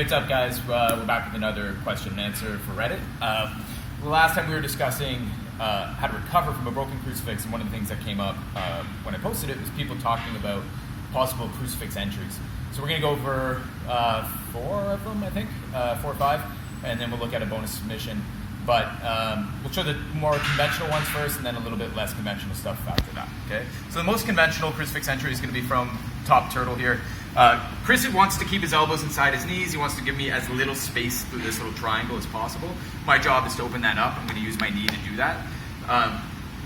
what's up, guys? We're back with another question and answer for Reddit. The last time we were discussing how to recover from a broken crucifix, and one of the things that came up when I posted it was people talking about possible crucifix entries. So we're going to go over 4 of them, I think, 4 or 5, and then we'll look at a bonus submission. But we'll show the more conventional ones first, and then a little bit less conventional stuff after that. Okay. So the most conventional crucifix entry is going to be from Top Turtle here. Chris wants to keep his elbows inside his knees. He wants to give me as little space through this little triangle as possible. My job is to open that up. I'm going to use my knee to do that.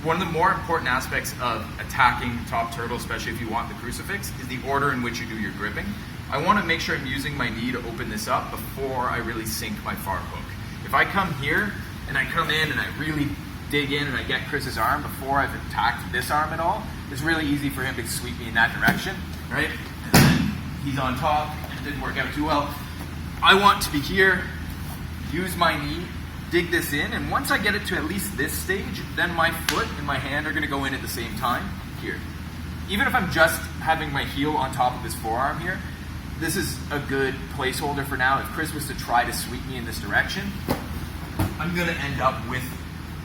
One of the more important aspects of attacking Top Turtle, especially if you want the crucifix, is the order in which you do your gripping. I want to make sure I'm using my knee to open this up before I really sink my far hook. If I come here and I come in and I really dig in and I get Chris's arm before I've attacked this arm at all, it's really easy for him to sweep me in that direction, right? And then he's on top, and it didn't work out too well. I want to be here, use my knee, dig this in, and once I get it to at least this stage, then my foot and my hand are going to go in at the same time here. Even if I'm just having my heel on top of his forearm here, this is a good placeholder for now. If Chris was to try to sweep me in this direction, I'm going to end up with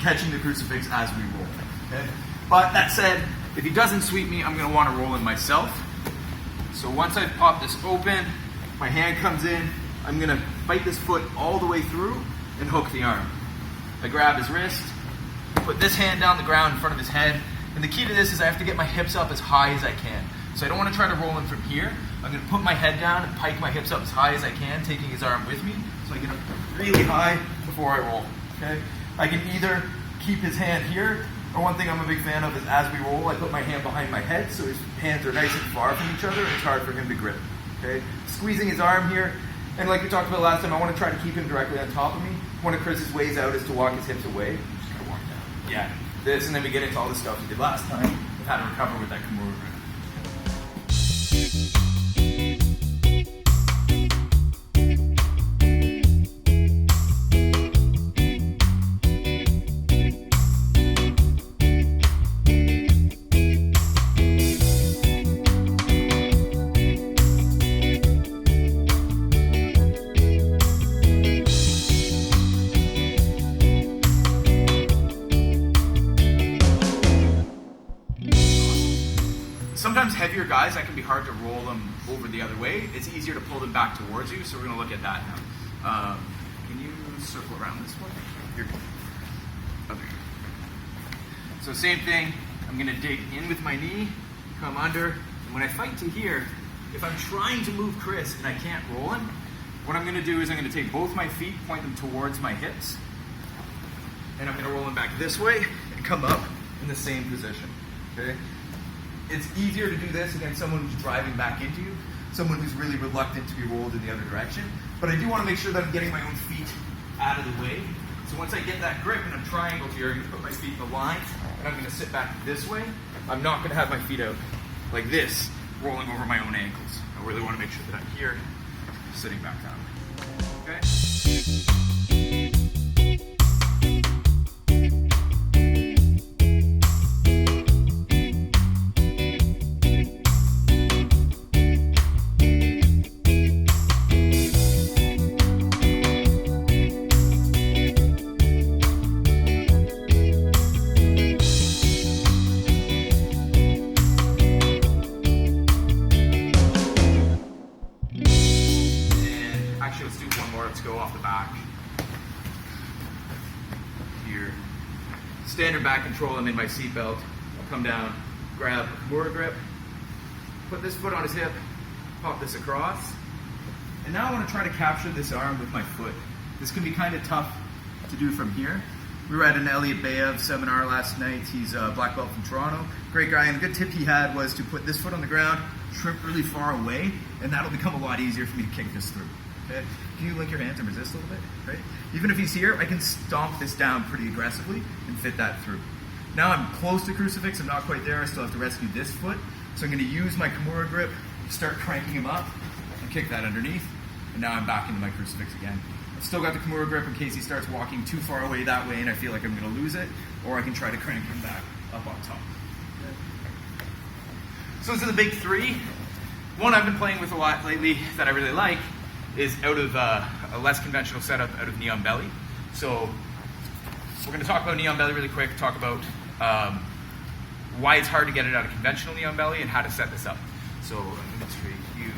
catching the crucifix as we roll. Okay? But that said, if he doesn't sweep me, I'm going to want to roll in myself. So once I've popped this open, my hand comes in, I'm going to bite this foot all the way through and hook the arm. I grab his wrist, put this hand down the ground in front of his head, and the key to this is I have to get my hips up as high as I can. So I don't want to try to roll in from here. I'm going to put my head down and pike my hips up as high as I can, taking his arm with me, so I get up really high before I roll. Okay? I can either keep his hand here, or one thing I'm a big fan of is as we roll, I put my hand behind my head so his hands are nice and far from each other, and it's hard for him to grip. Okay? Squeezing his arm here, and like we talked about last time, I want to try to keep him directly on top of me. One of Chris's ways out is to walk his hips away. Just kind of walk down. Yeah, this, and then we get into all the stuff we did last time with how to recover with that Kimura grip. Sometimes heavier guys, that can be hard to roll them over the other way. It's easier to pull them back towards you, so we're going to look at that now. Can you circle around this one? Here. Okay. So same thing, I'm going to dig in with my knee, come under, and when I fight to here, if I'm trying to move Chris and I can't roll him, what I'm going to do is I'm going to take both my feet, point them towards my hips, and I'm going to roll him back this way and come up in the same position. Okay? It's easier to do this against someone who's driving back into you, someone who's really reluctant to be rolled in the other direction. But I do want to make sure that I'm getting my own feet out of the way. So once I get that grip and I'm triangled here, I'm going to put my feet in the line, and I'm going to sit back this way. I'm not going to have my feet out like this, rolling over my own ankles. I really want to make sure that I'm here, sitting back down. Okay? Let's do one more. Let's go off the back. Here. Standard back control. I'm in my seatbelt. I'll come down, grab a Kimura grip, put this foot on his hip, pop this across. And now I want to try to capture this arm with my foot. This can be kind of tough to do from here. We were at an Elliot Bayev seminar last night. He's a black belt from Toronto. Great guy, and a good tip he had was to put this foot on the ground, shrimp really far away, and that'll become a lot easier for me to kick this through. Okay? Can you link your hands and resist a little bit? Right? Even if he's here, I can stomp this down pretty aggressively and fit that through. Now I'm close to crucifix. I'm not quite there. I still have to rescue this foot. So I'm going to use my Kimura grip, start cranking him up, and kick that underneath. And now I'm back into my crucifix again. I've still got the Kimura grip in case he starts walking too far away that way and I feel like I'm going to lose it. Or I can try to crank him back up on top. So those are the big three. One I've been playing with a lot lately that I really like is out of a less conventional setup out of Neon Belly. So we're going to talk about Neon Belly really quick, talk about why it's hard to get it out of conventional Neon Belly and how to set this up. So I'm going to trade you.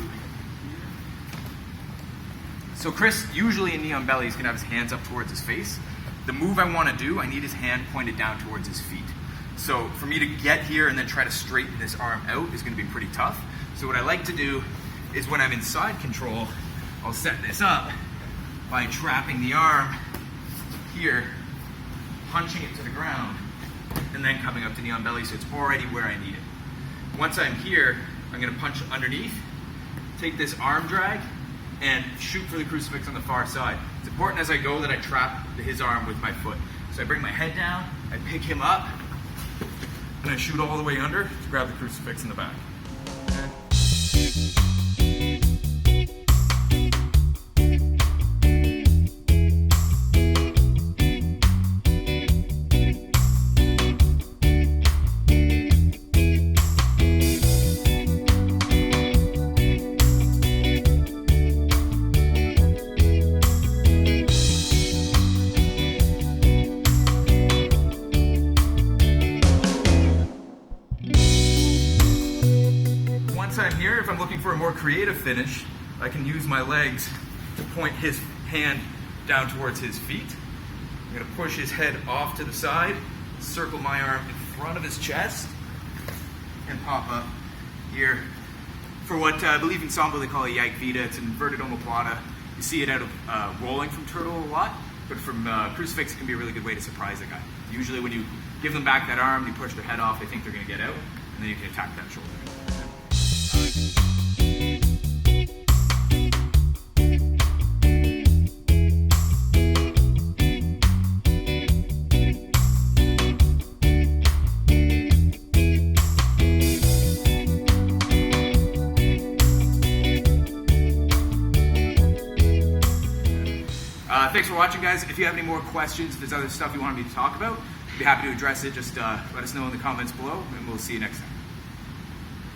So Chris, usually in Neon Belly, he's going to have his hands up towards his face. The move I want to do, I need his hand pointed down towards his feet. So for me to get here and then try to straighten this arm out is going to be pretty tough. So what I like to do is when I'm in side control, I'll set this up by trapping the arm here, punching it to the ground, and then coming up to Neon Belly so it's already where I need it. Once I'm here, I'm going to punch underneath, take this arm drag, and shoot for the crucifix on the far side. It's important as I go that I trap his arm with my foot. So I bring my head down, I pick him up, and I shoot all the way under to grab the crucifix in the back. I'm here, if I'm looking for a more creative finish, I can use my legs to point his hand down towards his feet. I'm going to push his head off to the side, circle my arm in front of his chest, and pop up here for what I believe in Sambo they call a Yadviga. It's an inverted Omoplata. You see it out of rolling from turtle a lot, but from crucifix it can be a really good way to surprise a guy. Usually when you give them back that arm, you push their head off, they think they're going to get out, and then you can attack that shoulder. Thanks for watching, guys. If you have any more questions, if there's other stuff you want me to talk about, I'd be happy to address it. Just let us know in the comments below, and we'll see you next time.